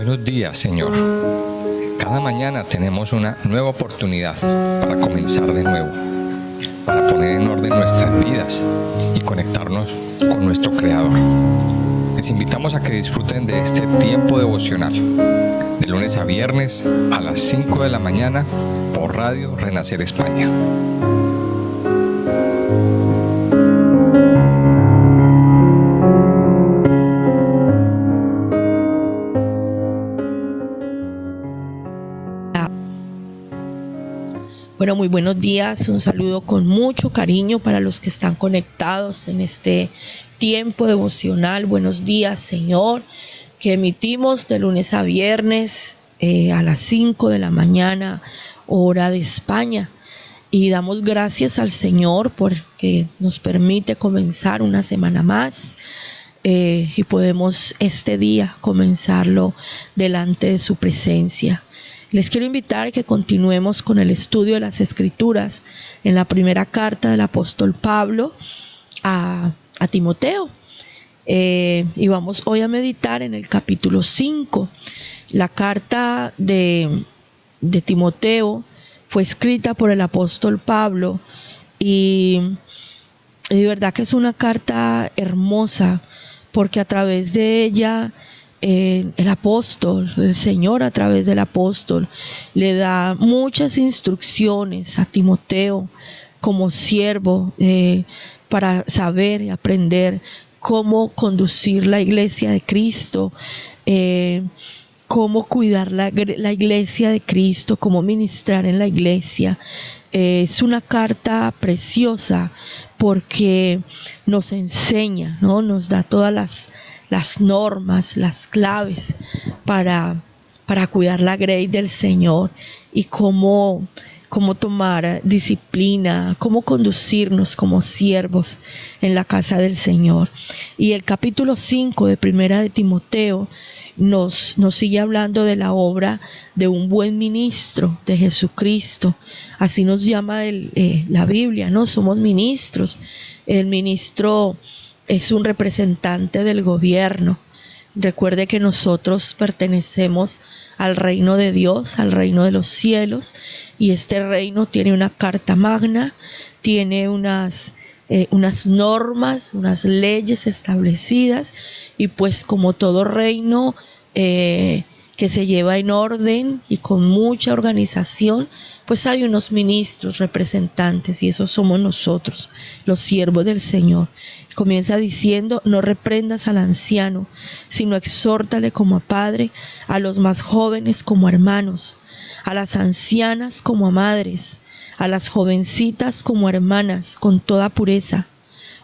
Buenos días, Señor. Cada mañana tenemos una nueva oportunidad para comenzar de nuevo, para poner en orden nuestras vidas y conectarnos con nuestro Creador. Les invitamos a que disfruten de este tiempo devocional, de lunes a viernes a las 5 de la mañana por Radio Renacer España. Bueno, muy buenos días, un saludo con mucho cariño para los que están conectados en este tiempo devocional. Buenos días, Señor, que emitimos de lunes a viernes a las 5 de la mañana, hora de España. Y damos gracias al Señor porque nos permite comenzar una semana más y podemos este día comenzarlo delante de su presencia. Les quiero invitar a que continuemos con el estudio de las Escrituras en la primera carta del apóstol Pablo a Timoteo. Y vamos hoy a meditar en el capítulo 5. La carta de Timoteo fue escrita por el apóstol Pablo y de verdad que es una carta hermosa porque a través de ella el apóstol, el Señor a través del apóstol le da muchas instrucciones a Timoteo como siervo para saber y aprender cómo conducir la iglesia de Cristo, cómo cuidar la iglesia de Cristo, cómo ministrar en la iglesia. Es una carta preciosa porque nos enseña, ¿no? Nos da todas las normas, las claves para cuidar la grey del Señor y cómo tomar disciplina, cómo conducirnos como siervos en la casa del Señor. Y el capítulo 5 de Primera de Timoteo nos sigue hablando de la obra de un buen ministro de Jesucristo. Así nos llama la Biblia, ¿no? Somos ministros. El ministro es un representante del gobierno. Recuerde que nosotros pertenecemos al reino de Dios, al reino de los cielos, y este reino tiene una carta magna, tiene unas normas, unas leyes establecidas, y pues como todo reino que se lleva en orden y con mucha organización, pues hay unos ministros representantes y esos somos nosotros, los siervos del Señor. Comienza diciendo: no reprendas al anciano, sino exhórtale como a padre, a los más jóvenes como a hermanos, a las ancianas como a madres, a las jovencitas como a hermanas, con toda pureza.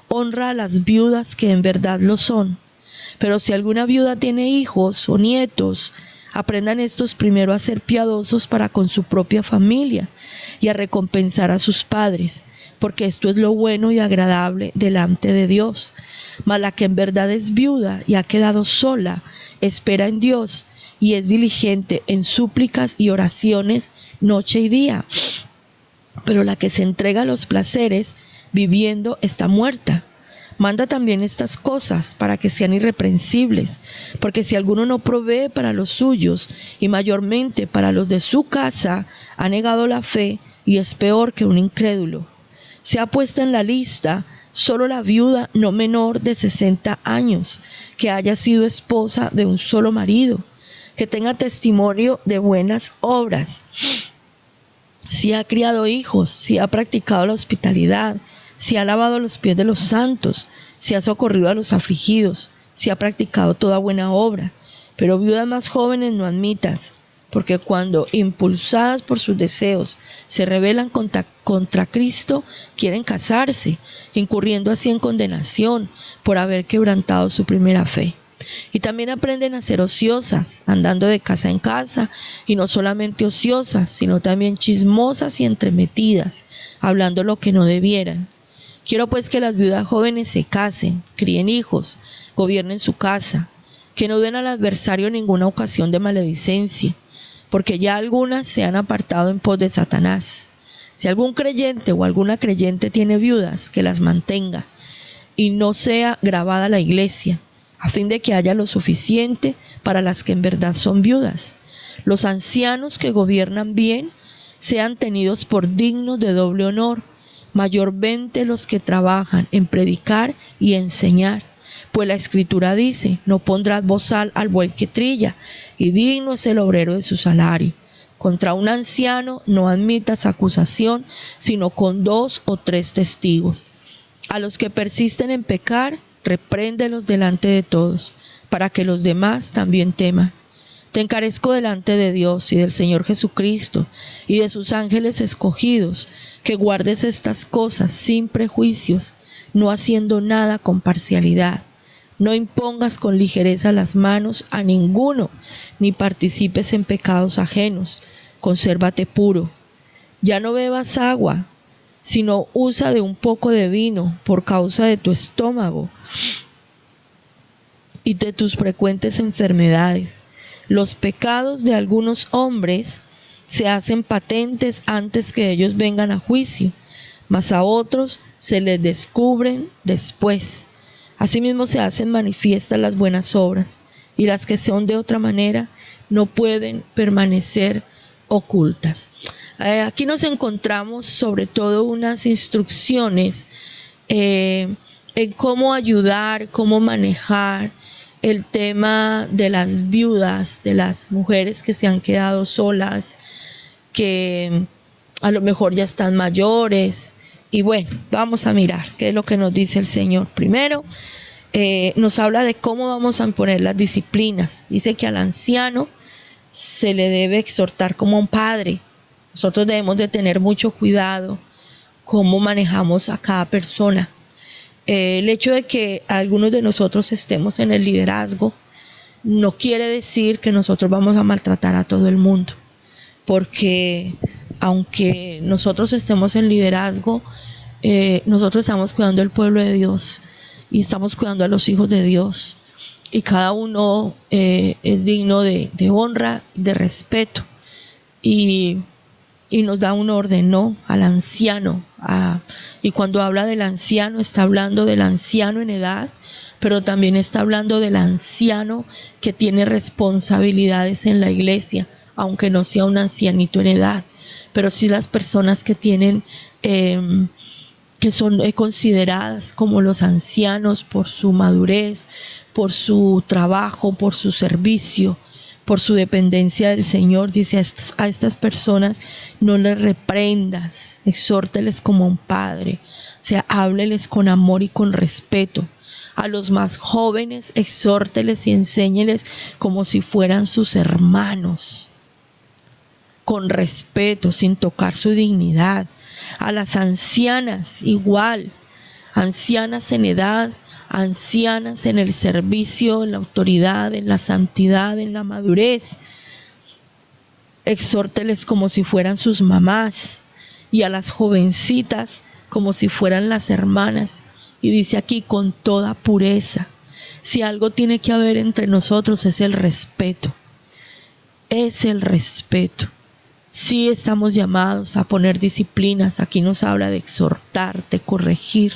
Honra a las viudas que en verdad lo son. Pero si alguna viuda tiene hijos o nietos, aprendan estos primero a ser piadosos para con su propia familia y a recompensar a sus padres, porque esto es lo bueno y agradable delante de Dios. Mas la que en verdad es viuda y ha quedado sola, espera en Dios y es diligente en súplicas y oraciones noche y día. Pero la que se entrega a los placeres, viviendo, está muerta. Manda también estas cosas para que sean irreprensibles, porque si alguno no provee para los suyos, y mayormente para los de su casa, ha negado la fe y es peor que un incrédulo. Se ha puesto en la lista solo la viuda no menor de 60 años, que haya sido esposa de un solo marido, que tenga testimonio de buenas obras, si ha criado hijos, si ha practicado la hospitalidad, si ha lavado los pies de los santos, si ha socorrido a los afligidos, si ha practicado toda buena obra. Pero viudas más jóvenes no admitas, porque cuando, impulsadas por sus deseos, se rebelan contra Cristo, quieren casarse, incurriendo así en condenación por haber quebrantado su primera fe. Y también aprenden a ser ociosas, andando de casa en casa, y no solamente ociosas, sino también chismosas y entremetidas, hablando lo que no debieran. Quiero pues que las viudas jóvenes se casen, críen hijos, gobiernen su casa, que no den al adversario ninguna ocasión de maledicencia, porque ya algunas se han apartado en pos de Satanás. Si algún creyente o alguna creyente tiene viudas, que las mantenga, y no sea gravada la iglesia, a fin de que haya lo suficiente para las que en verdad son viudas. Los ancianos que gobiernan bien sean tenidos por dignos de doble honor, mayormente los que trabajan en predicar y enseñar. Pues la Escritura dice: no pondrás bozal al buey que trilla, y digno es el obrero de su salario. Contra un anciano no admitas acusación, sino con 2 o 3 testigos. A los que persisten en pecar, repréndelos delante de todos, para que los demás también teman. Te encarezco delante de Dios y del Señor Jesucristo y de sus ángeles escogidos, que guardes estas cosas sin prejuicios, no haciendo nada con parcialidad. No impongas con ligereza las manos a ninguno, ni participes en pecados ajenos. Consérvate puro. Ya no bebas agua, sino usa de un poco de vino por causa de tu estómago y de tus frecuentes enfermedades. Los pecados de algunos hombres se hacen patentes antes que ellos vengan a juicio, mas a otros se les descubren después. Asimismo se hacen manifiestas las buenas obras, y las que son de otra manera no pueden permanecer ocultas. Aquí nos encontramos sobre todo unas instrucciones en cómo ayudar, cómo manejar el tema de las viudas, de las mujeres que se han quedado solas, que a lo mejor ya están mayores. Y bueno, vamos a mirar qué es lo que nos dice el Señor. Primero, nos habla de cómo vamos a imponer las disciplinas. Dice que al anciano se le debe exhortar como a un padre. Nosotros debemos de tener mucho cuidado cómo manejamos a cada persona. El hecho de que algunos de nosotros estemos en el liderazgo no quiere decir que nosotros vamos a maltratar a todo el mundo, porque aunque nosotros estemos en liderazgo, nosotros estamos cuidando al pueblo de Dios y estamos cuidando a los hijos de Dios, y cada uno es digno de honra, de respeto, y nos da un orden, ¿no?, al anciano. Y cuando habla del anciano, está hablando del anciano en edad, pero también está hablando del anciano que tiene responsabilidades en la iglesia, aunque no sea un ancianito en edad, pero sí las personas que tienen, que son consideradas como los ancianos por su madurez, por su trabajo, por su servicio, por su dependencia del Señor. Dice a estas personas: no les reprendas, exhórteles como un padre, o sea, hábleles con amor y con respeto. A los más jóvenes, exhórteles y enséñeles como si fueran sus hermanos, con respeto, sin tocar su dignidad. A las ancianas igual, ancianas en edad, ancianas en el servicio, en la autoridad, en la santidad, en la madurez. Exhórteles como si fueran sus mamás, y a las jovencitas como si fueran las hermanas. Y dice aquí: con toda pureza. Si algo tiene que haber entre nosotros es el respeto. Es el respeto. Sí estamos llamados a poner disciplinas. Aquí nos habla de exhortar, de corregir,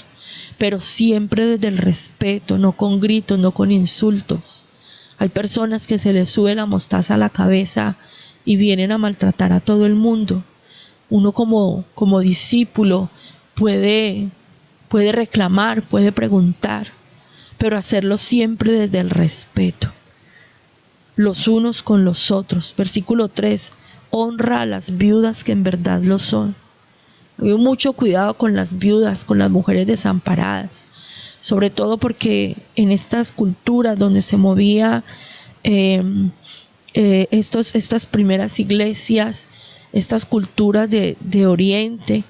pero siempre desde el respeto, no con gritos, no con insultos. Hay personas que se les sube la mostaza a la cabeza y vienen a maltratar a todo el mundo. Uno como discípulo puede reclamar, puede preguntar, pero hacerlo siempre desde el respeto, los unos con los otros. Versículo 3: honra a las viudas que en verdad lo son. Hay mucho cuidado con las viudas, con las mujeres desamparadas, sobre todo porque en estas culturas donde se movía estas primeras iglesias, estas culturas de Oriente,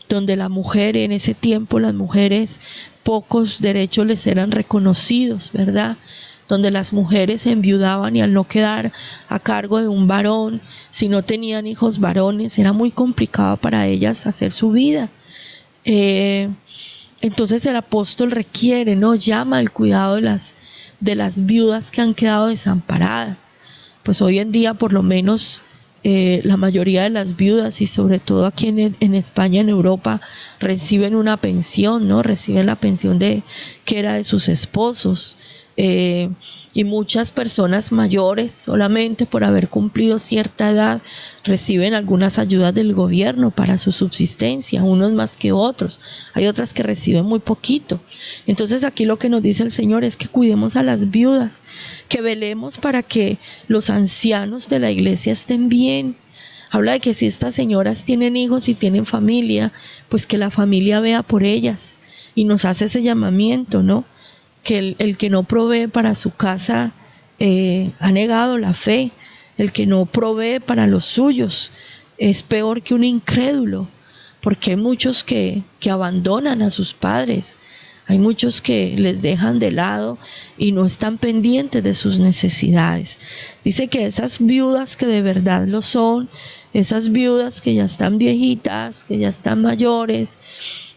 donde la mujer, en ese tiempo las mujeres, pocos derechos les eran reconocidos, ¿verdad?, donde las mujeres se enviudaban y al no quedar a cargo de un varón, si no tenían hijos varones, era muy complicado para ellas hacer su vida. Entonces el apóstol requiere, ¿no?, llama al cuidado de las viudas que han quedado desamparadas. Pues hoy en día, por lo menos, la mayoría de las viudas, y sobre todo aquí en España, en Europa, reciben una pensión, ¿no? Reciben la pensión que era de sus esposos. Y muchas personas mayores, solamente por haber cumplido cierta edad, reciben algunas ayudas del gobierno para su subsistencia, unos más que otros. Hay otras que reciben muy poquito. Entonces aquí lo que nos dice el Señor es que cuidemos a las viudas, que velemos para que los ancianos de la iglesia estén bien. Habla de que si estas señoras tienen hijos y tienen familia, pues que la familia vea por ellas. Y nos hace ese llamamiento, ¿no? Que el que no provee para su casa ha negado la fe. El que no provee para los suyos es peor que un incrédulo, porque hay muchos que abandonan a sus padres, hay muchos que les dejan de lado y no están pendientes de sus necesidades. Dice que esas viudas que de verdad lo son, esas viudas que ya están viejitas, que ya están mayores,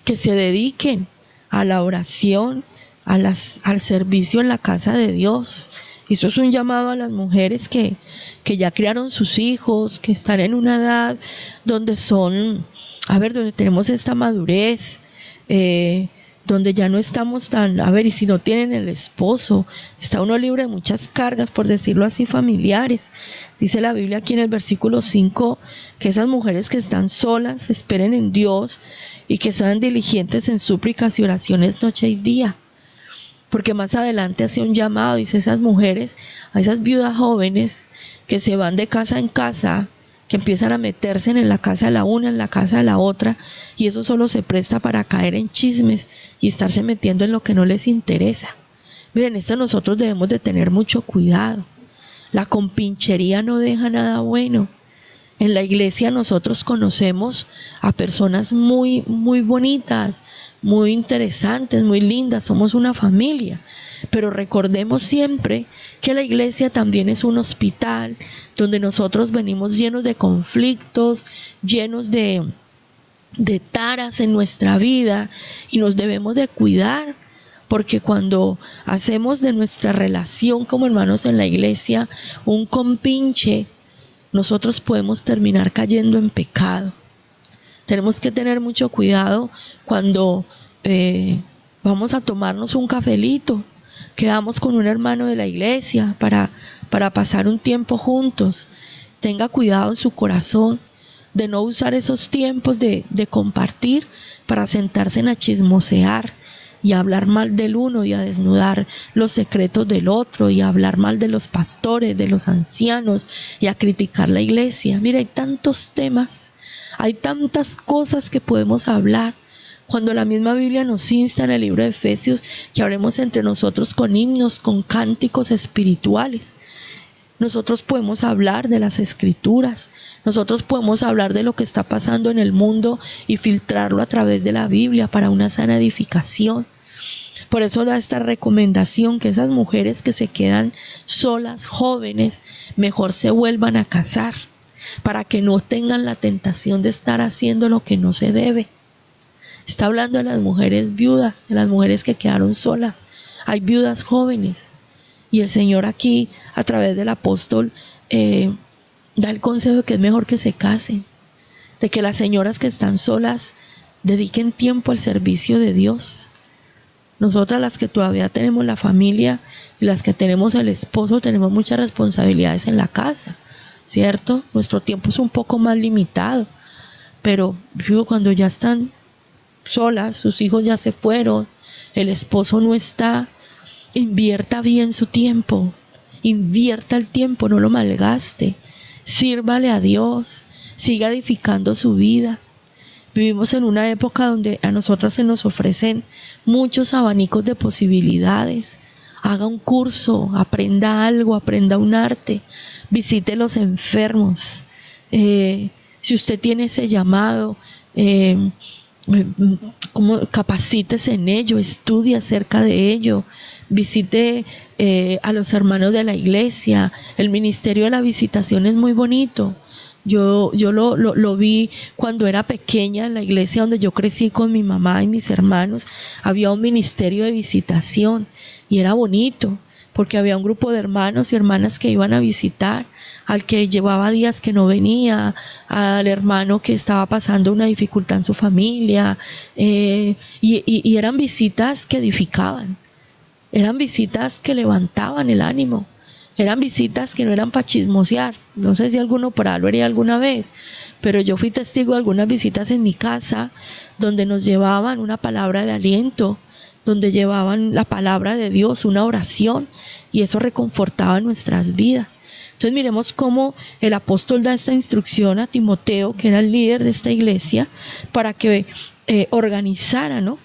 que se dediquen a la oración, al servicio en la casa de Dios. Y eso es un llamado a las mujeres que ya criaron sus hijos, que están en una edad donde donde tenemos esta madurez, donde ya no estamos y si no tienen el esposo, está uno libre de muchas cargas, por decirlo así, familiares. Dice la Biblia aquí en el versículo 5, que esas mujeres que están solas esperen en Dios y que sean diligentes en súplicas y oraciones noche y día. Porque más adelante hace un llamado, dice esas mujeres, a esas viudas jóvenes que se van de casa en casa, que empiezan a meterse en la casa de la una, en la casa de la otra, y eso solo se presta para caer en chismes y estarse metiendo en lo que no les interesa. Miren, esto nosotros debemos de tener mucho cuidado. La compinchería no deja nada bueno. En la iglesia nosotros conocemos a personas muy, muy bonitas, muy interesantes, muy lindas, somos una familia. Pero recordemos siempre que la iglesia también es un hospital donde nosotros venimos llenos de conflictos, llenos de taras en nuestra vida, y nos debemos de cuidar, porque cuando hacemos de nuestra relación como hermanos en la iglesia un compinche, nosotros podemos terminar cayendo en pecado. Tenemos que tener mucho cuidado cuando vamos a tomarnos un cafelito, quedamos con un hermano de la iglesia para pasar un tiempo juntos. Tenga cuidado en su corazón de no usar esos tiempos de compartir para sentarse a chismosear y a hablar mal del uno y a desnudar los secretos del otro y a hablar mal de los pastores, de los ancianos y a criticar la iglesia. Mira, hay tantos temas, hay tantas cosas que podemos hablar, cuando la misma Biblia nos insta en el libro de Efesios que hablemos entre nosotros con himnos, con cánticos espirituales. Nosotros podemos hablar de las escrituras, nosotros podemos hablar de lo que está pasando en el mundo y filtrarlo a través de la Biblia para una sana edificación. Por eso da esta recomendación que esas mujeres que se quedan solas, jóvenes, mejor se vuelvan a casar, para que no tengan la tentación de estar haciendo lo que no se debe. Está hablando de las mujeres viudas, de las mujeres que quedaron solas. Hay viudas jóvenes. Y el Señor aquí, a través del apóstol, da el consejo de que es mejor que se casen, de que las señoras que están solas dediquen tiempo al servicio de Dios. Nosotras, las que todavía tenemos la familia y las que tenemos el esposo, tenemos muchas responsabilidades en la casa, ¿cierto? Nuestro tiempo es un poco más limitado, pero cuando ya están solas, sus hijos ya se fueron, el esposo no está, invierta bien su tiempo, invierta el tiempo, no lo malgaste, sírvale a Dios, siga edificando su vida. Vivimos en una época donde a nosotras se nos ofrecen muchos abanicos de posibilidades. Haga un curso, aprenda algo, aprenda un arte, visite los enfermos. Si usted tiene ese llamado, capacítese en ello, estudie acerca de ello, visite a los hermanos de la iglesia. El ministerio de la visitación es muy bonito. Yo lo vi cuando era pequeña en la iglesia donde yo crecí con mi mamá y mis hermanos. Había un ministerio de visitación y era bonito porque había un grupo de hermanos y hermanas que iban a visitar al que llevaba días que no venía, al hermano que estaba pasando una dificultad en su familia, y eran visitas que edificaban. Eran visitas que levantaban el ánimo. Eran visitas que no eran para chismosear. No sé si alguno por ahí lo haría alguna vez, pero yo fui testigo de algunas visitas en mi casa donde nos llevaban una palabra de aliento, donde llevaban la palabra de Dios, una oración, y eso reconfortaba nuestras vidas. Entonces miremos cómo el apóstol da esta instrucción a Timoteo, que era el líder de esta iglesia, para que organizara, ¿no?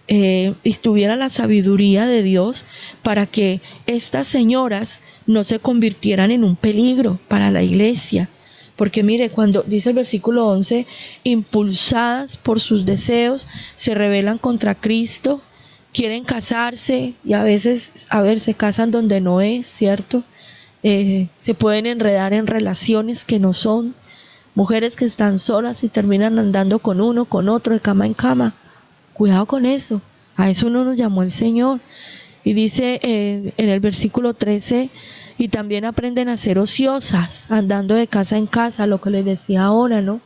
Y tuviera la sabiduría de Dios para que estas señoras no se convirtieran en un peligro para la iglesia. Porque mire, cuando dice el versículo 11, impulsadas por sus deseos, se rebelan contra Cristo, quieren casarse y a veces, se casan donde no es, ¿cierto? Se pueden enredar en relaciones que no son, mujeres que están solas y terminan andando con uno, con otro, de cama en cama. Cuidado con eso, a eso no nos llamó el Señor. Y dice en el versículo 13, y también aprenden a ser ociosas, andando de casa en casa, lo que les decía ahora, ¿no?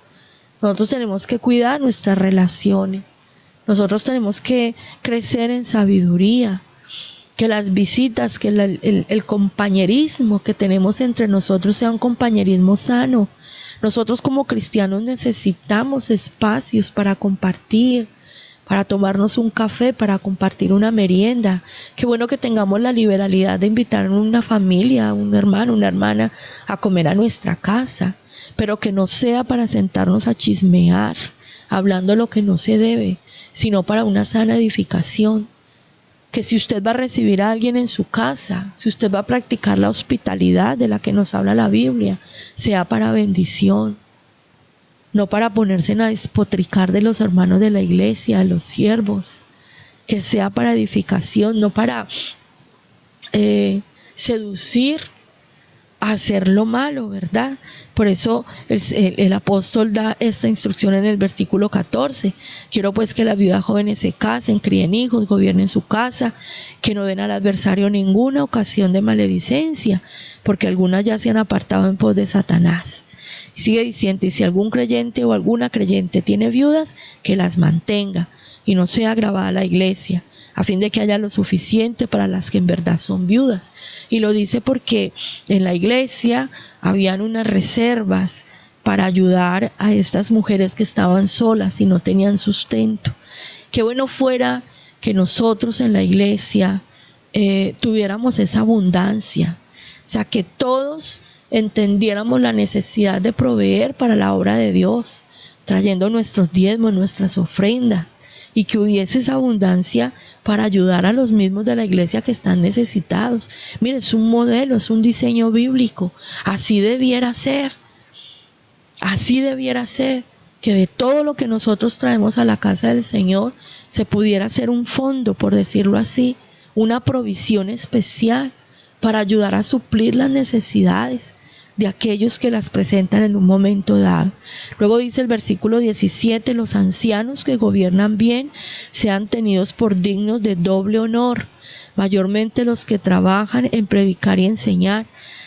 Nosotros tenemos que cuidar nuestras relaciones, nosotros tenemos que crecer en sabiduría, que las visitas, que el compañerismo que tenemos entre nosotros sea un compañerismo sano. Nosotros como cristianos necesitamos espacios para compartir, para tomarnos un café, para compartir una merienda. Qué bueno que tengamos la liberalidad de invitar a una familia, un hermano, una hermana a comer a nuestra casa, pero que no sea para sentarnos a chismear, hablando lo que no se debe, sino para una sana edificación. Que si usted va a recibir a alguien en su casa, si usted va a practicar la hospitalidad de la que nos habla la Biblia, sea para bendición, no para ponerse a despotricar de los hermanos de la iglesia, de los siervos, que sea para edificación, no para seducir a hacer lo malo, ¿verdad? Por eso el apóstol da esta instrucción en el versículo 14. Quiero pues que las viudas jóvenes se casen, críen hijos, gobiernen su casa, que no den al adversario ninguna ocasión de maledicencia, porque algunas ya se han apartado en pos de Satanás. Y sigue diciendo, y si algún creyente o alguna creyente tiene viudas, que las mantenga y no sea agravada la iglesia, a fin de que haya lo suficiente para las que en verdad son viudas. Y lo dice porque en la iglesia habían unas reservas para ayudar a estas mujeres que estaban solas y no tenían sustento. Qué bueno fuera que nosotros en la iglesia tuviéramos esa abundancia, o sea, que todos entendiéramos la necesidad de proveer para la obra de Dios, trayendo nuestros diezmos, nuestras ofrendas, y que hubiese esa abundancia para ayudar a los mismos de la iglesia que están necesitados. Mire, es un modelo, es un diseño bíblico. Así debiera ser, que de todo lo que nosotros traemos a la casa del Señor se pudiera hacer un fondo, por decirlo así, una provisión especial para ayudar a suplir las necesidades de aquellos que las presentan en un momento dado. Luego dice el versículo 17, los ancianos que gobiernan bien sean tenidos por dignos de doble honor, mayormente los que trabajan en predicar y enseñar,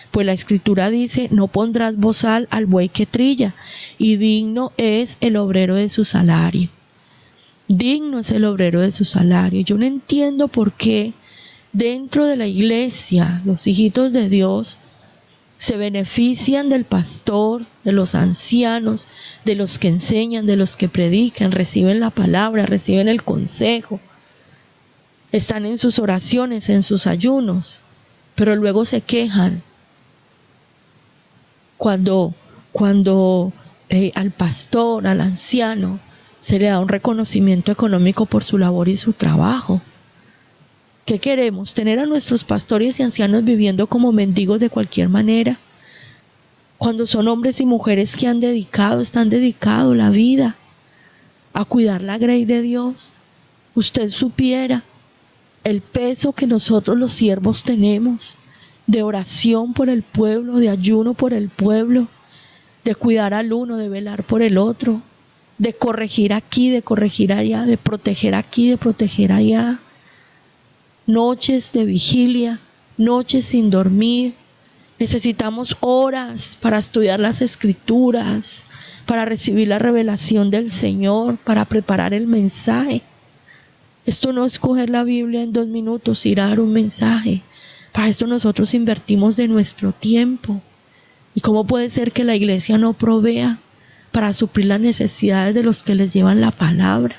pues la escritura dice, no pondrás bozal al buey que trilla, y digno es el obrero de su salario. Digno es el obrero de su salario. Yo no entiendo por qué dentro de la iglesia los hijitos de Dios se benefician del pastor, de los ancianos, de los que enseñan, de los que predican, reciben la palabra, reciben el consejo, están en sus oraciones, en sus ayunos, pero luego se quejan cuando al pastor, al anciano, se le da un reconocimiento económico por su labor y su trabajo. ¿Qué queremos? ¿Tener a nuestros pastores y ancianos viviendo como mendigos de cualquier manera? Cuando son hombres y mujeres que están dedicados la vida a cuidar la grey de Dios. Usted supiera el peso que nosotros los siervos tenemos de oración por el pueblo, de ayuno por el pueblo, de cuidar al uno, de velar por el otro, de corregir aquí, de corregir allá, de proteger aquí, de proteger allá. Noches de vigilia, noches sin dormir. Necesitamos horas para estudiar las escrituras, para recibir la revelación del Señor, para preparar el mensaje. Esto no es coger la Biblia en 2 minutos, ir a dar un mensaje. Para esto nosotros invertimos de nuestro tiempo. ¿Y cómo puede ser que la iglesia no provea para suplir las necesidades de los que les llevan la palabra?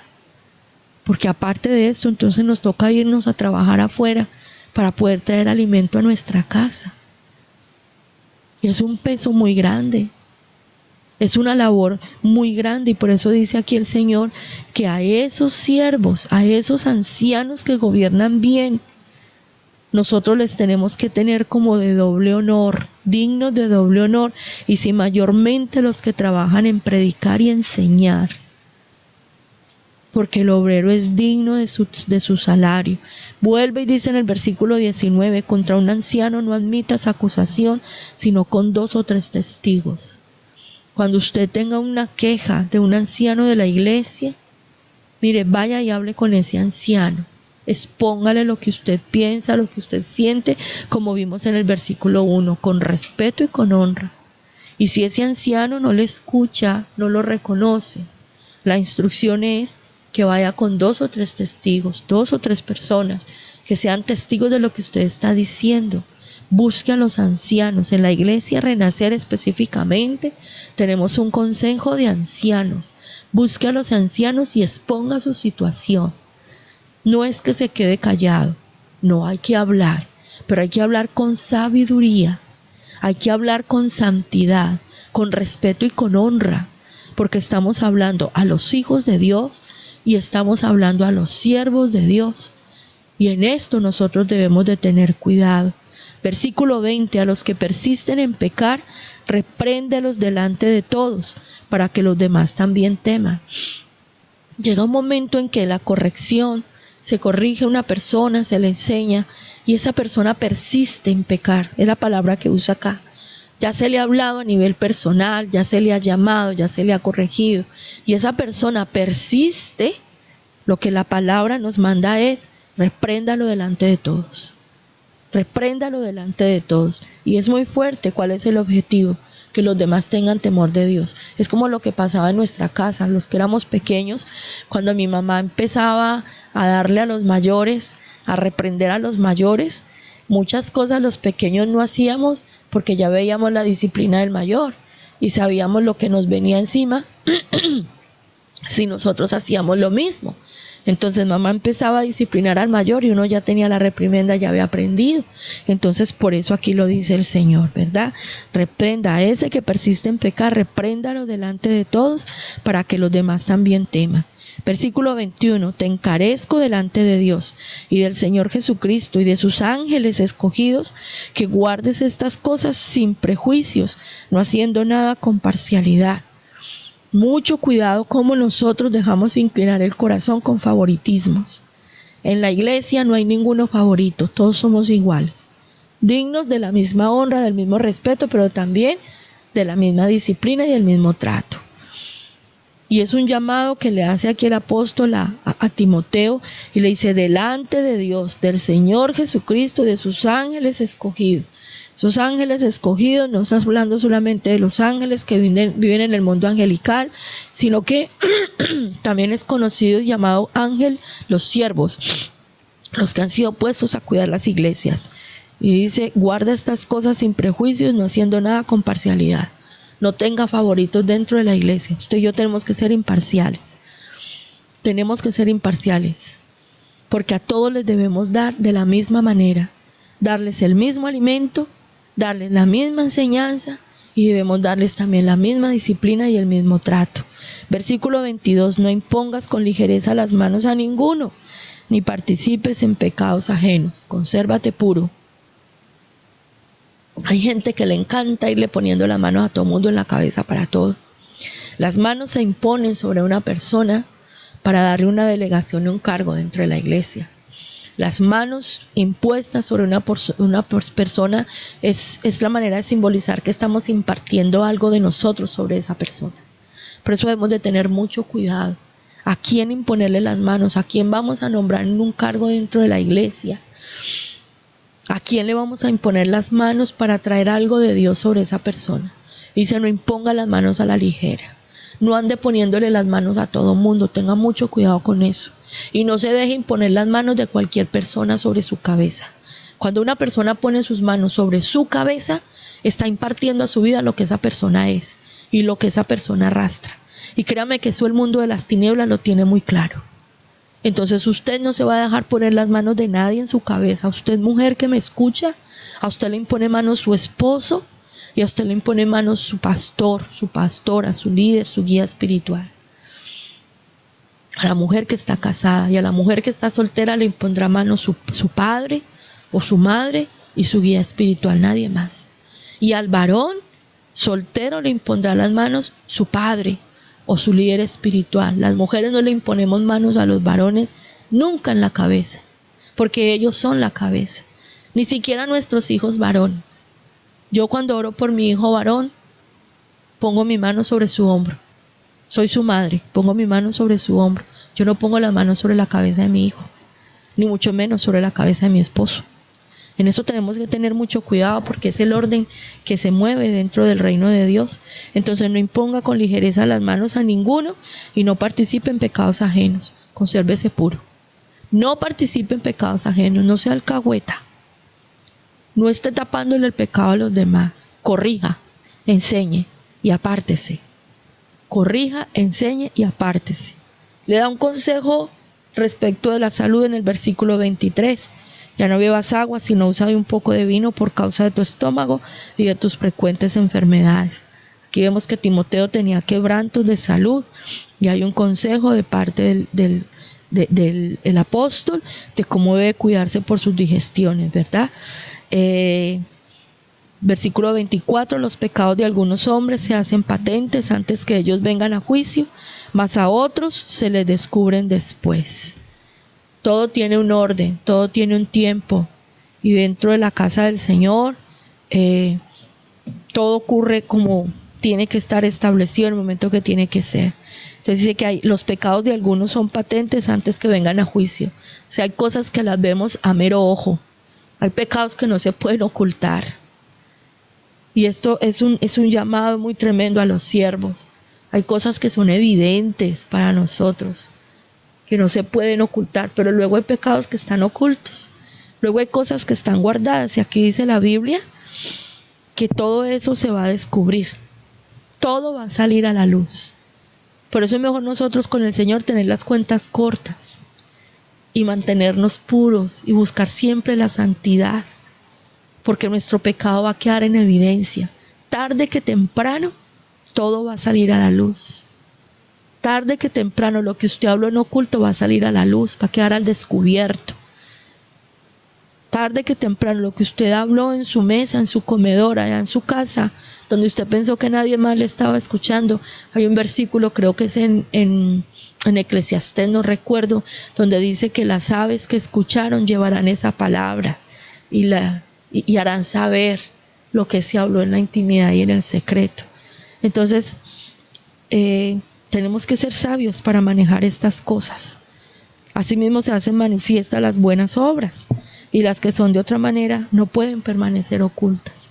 Porque aparte de esto, entonces nos toca irnos a trabajar afuera para poder traer alimento a nuestra casa. Y es un peso muy grande. Es una labor muy grande, y por eso dice aquí el Señor que a esos siervos, a esos ancianos que gobiernan bien, nosotros les tenemos que tener como de doble honor, dignos de doble honor, y si mayormente los que trabajan en predicar y enseñar, porque el obrero es digno de su salario. Vuelve y dice en el versículo 19, contra un anciano no admitas acusación, sino con 2 o 3 testigos. Cuando usted tenga una queja de un anciano de la iglesia, mire, vaya y hable con ese anciano. Expóngale lo que usted piensa, lo que usted siente, como vimos en el versículo 1, con respeto y con honra. Y si ese anciano no le escucha, no lo reconoce, la instrucción es que vaya con 2 o 3 testigos, 2 o 3 personas, que sean testigos de lo que usted está diciendo. Busque a los ancianos. En la iglesia Renacer específicamente tenemos un consejo de ancianos. Busque a los ancianos y exponga su situación. No es que se quede callado, no, hay que hablar, pero hay que hablar con sabiduría, hay que hablar con santidad, con respeto y con honra, porque estamos hablando a los hijos de Dios y estamos hablando a los siervos de Dios, y en esto nosotros debemos de tener cuidado. Versículo 20, a los que persisten en pecar, repréndelos delante de todos, para que los demás también teman. Llega un momento en que la corrección, se corrige a una persona, se le enseña, y esa persona persiste en pecar, es la palabra que usa acá. Ya se le ha hablado a nivel personal, ya se le ha llamado, ya se le ha corregido, y esa persona persiste. Lo que la palabra nos manda es, repréndalo delante de todos. Repréndalo delante de todos. Y es muy fuerte. ¿Cuál es el objetivo? Que los demás tengan temor de Dios. Es como lo que pasaba en nuestra casa, los que éramos pequeños, cuando mi mamá empezaba a darle a los mayores, a reprender a los mayores, muchas cosas los pequeños no hacíamos porque ya veíamos la disciplina del mayor y sabíamos lo que nos venía encima si nosotros hacíamos lo mismo. Entonces mamá empezaba a disciplinar al mayor y uno ya tenía la reprimenda, ya había aprendido. Entonces por eso aquí lo dice el Señor, ¿verdad? Reprenda a ese que persiste en pecar, repréndalo delante de todos para que los demás también teman. Versículo 21, te encarezco delante de Dios y del Señor Jesucristo y de sus ángeles escogidos, que guardes estas cosas sin prejuicios, no haciendo nada con parcialidad. Mucho cuidado cómo nosotros dejamos inclinar el corazón con favoritismos. En la iglesia no hay ninguno favorito, todos somos iguales, dignos de la misma honra, del mismo respeto, pero también de la misma disciplina y del mismo trato. Y es un llamado que le hace aquí el apóstol a Timoteo y le dice, delante de Dios, del Señor Jesucristo, de sus ángeles escogidos. Esos ángeles escogidos, no estás hablando solamente de los ángeles que viven en el mundo angelical, sino que también es conocido y llamado ángel los siervos, los que han sido puestos a cuidar las iglesias. Y dice, guarda estas cosas sin prejuicios, no haciendo nada con parcialidad. No tenga favoritos dentro de la iglesia. Usted y yo tenemos que ser imparciales. Tenemos que ser imparciales, porque a todos les debemos dar de la misma manera, darles el mismo alimento, darles la misma enseñanza y debemos darles también la misma disciplina y el mismo trato. Versículo 22, no impongas con ligereza las manos a ninguno, ni participes en pecados ajenos, consérvate puro. Hay gente que le encanta irle poniendo las manos a todo mundo en la cabeza para todo. Las manos se imponen sobre una persona para darle una delegación y un cargo dentro de la iglesia. Las manos impuestas sobre una persona es la manera de simbolizar que estamos impartiendo algo de nosotros sobre esa persona. Por eso debemos de tener mucho cuidado. ¿A quién imponerle las manos? ¿A quién vamos a nombrar en un cargo dentro de la iglesia? ¿A quién le vamos a imponer las manos para traer algo de Dios sobre esa persona? Dice, no imponga las manos a la ligera. No ande poniéndole las manos a todo mundo. Tenga mucho cuidado con eso. Y no se deje imponer las manos de cualquier persona sobre su cabeza. Cuando una persona pone sus manos sobre su cabeza, está impartiendo a su vida lo que esa persona es y lo que esa persona arrastra. Y créame que eso el mundo de las tinieblas lo tiene muy claro. Entonces usted no se va a dejar poner las manos de nadie en su cabeza. Usted, mujer que me escucha, a usted le impone manos su esposo y a usted le impone manos su pastor, su pastora, su líder, su guía espiritual. A la mujer que está casada y a la mujer que está soltera le impondrá manos su padre o su madre y su guía espiritual, nadie más. Y al varón soltero le impondrá las manos su padre o su líder espiritual. Las mujeres no le imponemos manos a los varones nunca en la cabeza, porque ellos son la cabeza. Ni siquiera nuestros hijos varones. Yo cuando oro por mi hijo varón, pongo mi mano sobre su hombro. Soy su madre, pongo mi mano sobre su hombro. Yo no pongo las manos sobre la cabeza de mi hijo, ni mucho menos sobre la cabeza de mi esposo. En eso tenemos que tener mucho cuidado porque es el orden que se mueve dentro del reino de Dios. Entonces no imponga con ligereza las manos a ninguno y no participe en pecados ajenos. Consérvese puro. No participe en pecados ajenos, no sea alcahueta. No esté tapándole el pecado a los demás. Corrija, enseñe y apártese. Corrija, enseñe y apártese. Le da un consejo respecto de la salud en el versículo 23. Ya no bebas agua, sino usa un poco de vino por causa de tu estómago y de tus frecuentes enfermedades. Aquí vemos que Timoteo tenía quebrantos de salud y hay un consejo de parte del apóstol de cómo debe cuidarse por sus digestiones, ¿verdad? Versículo 24, los pecados de algunos hombres se hacen patentes antes que ellos vengan a juicio, mas a otros se les descubren después. Todo tiene un orden, todo tiene un tiempo, y dentro de la casa del Señor todo ocurre como tiene que estar establecido en el momento que tiene que ser. Entonces dice que los pecados de algunos son patentes antes que vengan a juicio. O sea, hay cosas que las vemos a mero ojo, hay pecados que no se pueden ocultar. Y esto es un llamado muy tremendo a los siervos. Hay cosas que son evidentes para nosotros, que no se pueden ocultar, pero luego hay pecados que están ocultos. Luego hay cosas que están guardadas, y aquí dice la Biblia que todo eso se va a descubrir. Todo va a salir a la luz. Por eso es mejor nosotros con el Señor tener las cuentas cortas y mantenernos puros y buscar siempre la santidad, porque nuestro pecado va a quedar en evidencia. Tarde que temprano, todo va a salir a la luz. Tarde que temprano, lo que usted habló en oculto va a salir a la luz, va a quedar al descubierto. Tarde que temprano, lo que usted habló en su mesa, en su comedor, allá en su casa, donde usted pensó que nadie más le estaba escuchando. Hay un versículo, creo que es en Eclesiastés, no recuerdo, donde dice que las aves que escucharon llevarán esa palabra y harán saber lo que se habló en la intimidad y en el secreto. Entonces, tenemos que ser sabios para manejar estas cosas. Asimismo se hacen manifiestas las buenas obras, y las que son de otra manera no pueden permanecer ocultas,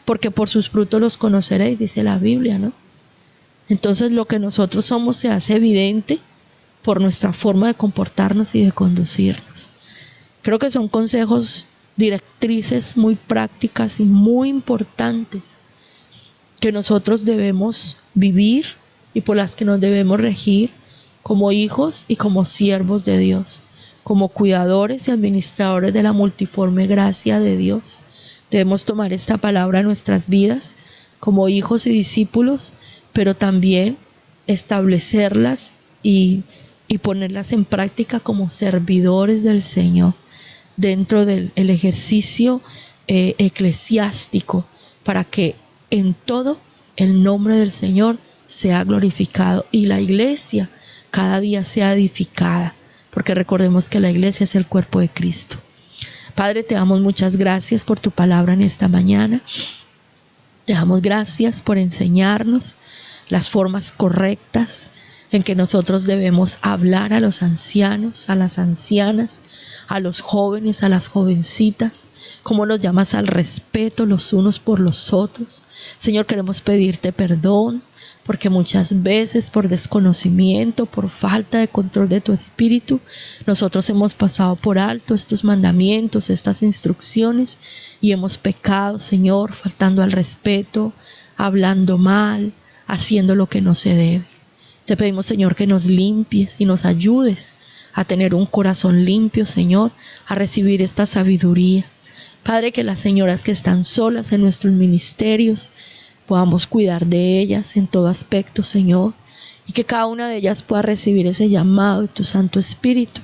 porque por sus frutos los conoceréis, dice la Biblia, ¿no? Entonces lo que nosotros somos se hace evidente por nuestra forma de comportarnos y de conducirnos. Creo que son consejos, directrices muy prácticas y muy importantes que nosotros debemos vivir y por las que nos debemos regir como hijos y como siervos de Dios, como cuidadores y administradores de la multiforme gracia de Dios. Debemos tomar esta palabra en nuestras vidas como hijos y discípulos, pero también establecerlas y ponerlas en práctica como servidores del Señor dentro del ejercicio eclesiástico, para que en todo el nombre del Señor sea glorificado y la iglesia cada día sea edificada, porque recordemos que la iglesia es el cuerpo de Cristo. Padre, te damos muchas gracias por tu palabra en esta mañana. Te damos gracias por enseñarnos las formas correctas en que nosotros debemos hablar a los ancianos, a las ancianas, a los jóvenes, a las jovencitas, cómo nos llamas al respeto los unos por los otros. Señor, queremos pedirte perdón porque muchas veces por desconocimiento, por falta de control de tu Espíritu, nosotros hemos pasado por alto estos mandamientos, estas instrucciones, y hemos pecado, Señor, faltando al respeto, hablando mal, haciendo lo que no se debe. Te pedimos, Señor, que nos limpies y nos ayudes a tener un corazón limpio, Señor, a recibir esta sabiduría. Padre, que las señoras que están solas en nuestros ministerios, podamos cuidar de ellas en todo aspecto, Señor, y que cada una de ellas pueda recibir ese llamado de tu Santo Espíritu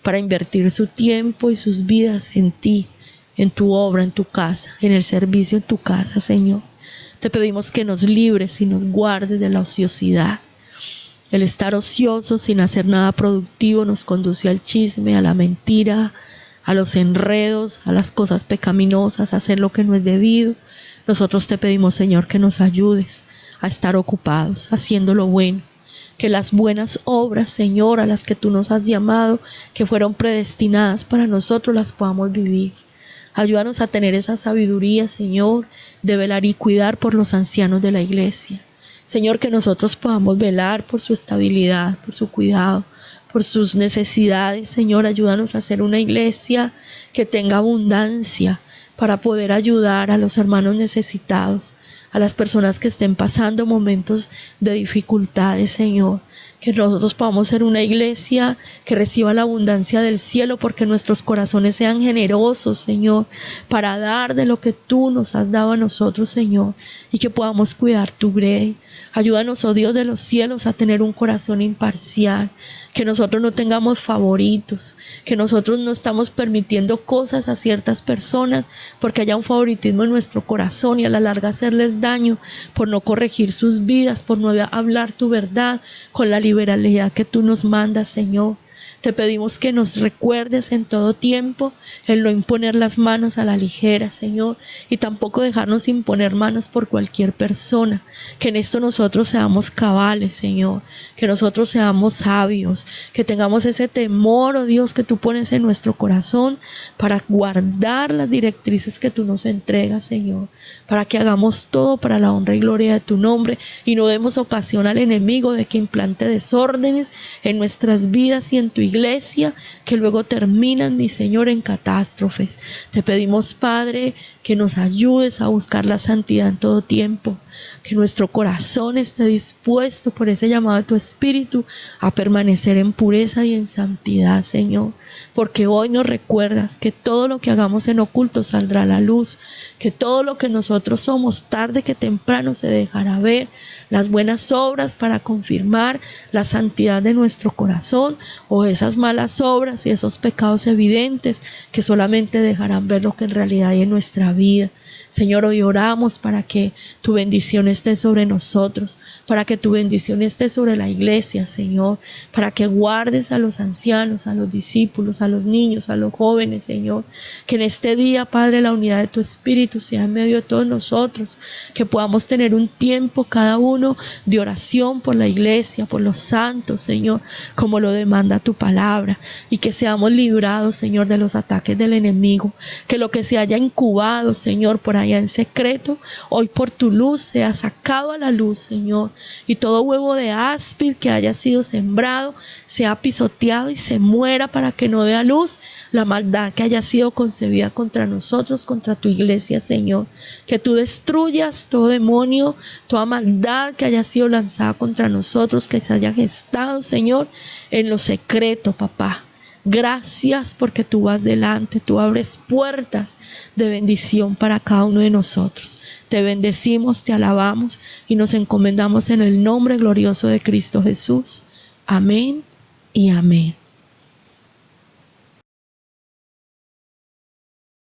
para invertir su tiempo y sus vidas en ti, en tu obra, en tu casa, en el servicio en tu casa, Señor. Te pedimos que nos libres y nos guardes de la ociosidad. El estar ocioso sin hacer nada productivo nos conduce al chisme, a la mentira, a los enredos, a las cosas pecaminosas, a hacer lo que no es debido. Nosotros te pedimos, Señor, que nos ayudes a estar ocupados, haciendo lo bueno. Que las buenas obras, Señor, a las que tú nos has llamado, que fueron predestinadas para nosotros, las podamos vivir. Ayúdanos a tener esa sabiduría, Señor, de velar y cuidar por los ancianos de la iglesia. Señor, que nosotros podamos velar por su estabilidad, por su cuidado, por sus necesidades. Señor, ayúdanos a ser una iglesia que tenga abundancia para poder ayudar a los hermanos necesitados, a las personas que estén pasando momentos de dificultades, Señor. Que nosotros podamos ser una iglesia que reciba la abundancia del cielo, porque nuestros corazones sean generosos, Señor, para dar de lo que tú nos has dado a nosotros, Señor, y que podamos cuidar tu grey. Ayúdanos, oh Dios de los cielos, a tener un corazón imparcial, que nosotros no tengamos favoritos, que nosotros no estamos permitiendo cosas a ciertas personas porque haya un favoritismo en nuestro corazón y a la larga hacerles daño por no corregir sus vidas, por no hablar tu verdad con la liberalidad que tú nos mandas, Señor. Te pedimos que nos recuerdes en todo tiempo el no imponer las manos a la ligera, Señor, y tampoco dejarnos imponer manos por cualquier persona. Que en esto nosotros seamos cabales, Señor, que nosotros seamos sabios, que tengamos ese temor, oh Dios, que tú pones en nuestro corazón para guardar las directrices que tú nos entregas, Señor, para que hagamos todo para la honra y gloria de tu nombre y no demos ocasión al enemigo de que implante desórdenes en nuestras vidas y en tu iglesia, que luego terminan, mi Señor, en catástrofes. Te pedimos, Padre, que nos ayudes a buscar la santidad en todo tiempo, que nuestro corazón esté dispuesto por ese llamado de tu Espíritu a permanecer en pureza y en santidad, Señor, porque hoy nos recuerdas que todo lo que hagamos en oculto saldrá a la luz, que todo lo que nosotros somos tarde que temprano se dejará ver, las buenas obras para confirmar la santidad de nuestro corazón o esas malas obras y esos pecados evidentes que solamente dejarán ver lo que en realidad hay en nuestra vida. Señor, hoy oramos para que tu bendición esté sobre nosotros, para que tu bendición esté sobre la iglesia, Señor, para que guardes a los ancianos, a los discípulos, a los niños, a los jóvenes, Señor, que en este día, Padre, la unidad de tu Espíritu sea en medio de todos nosotros, que podamos tener un tiempo cada uno de oración por la iglesia, por los santos, Señor, como lo demanda tu palabra, y que seamos librados, Señor, de los ataques del enemigo, que lo que se haya incubado, Señor, por allá en secreto, hoy por tu luz sea sacado a la luz, Señor, y todo huevo de áspid que haya sido sembrado sea pisoteado y se muera para que no dé a luz la maldad que haya sido concebida contra nosotros, contra tu iglesia, Señor. Que tú destruyas todo demonio, toda maldad que haya sido lanzada contra nosotros, que se haya gestado, Señor, en lo secreto, papá. Gracias porque tú vas delante, tú abres puertas de bendición para cada uno de nosotros. Te bendecimos, te alabamos y nos encomendamos en el nombre glorioso de Cristo Jesús. Amén y amén.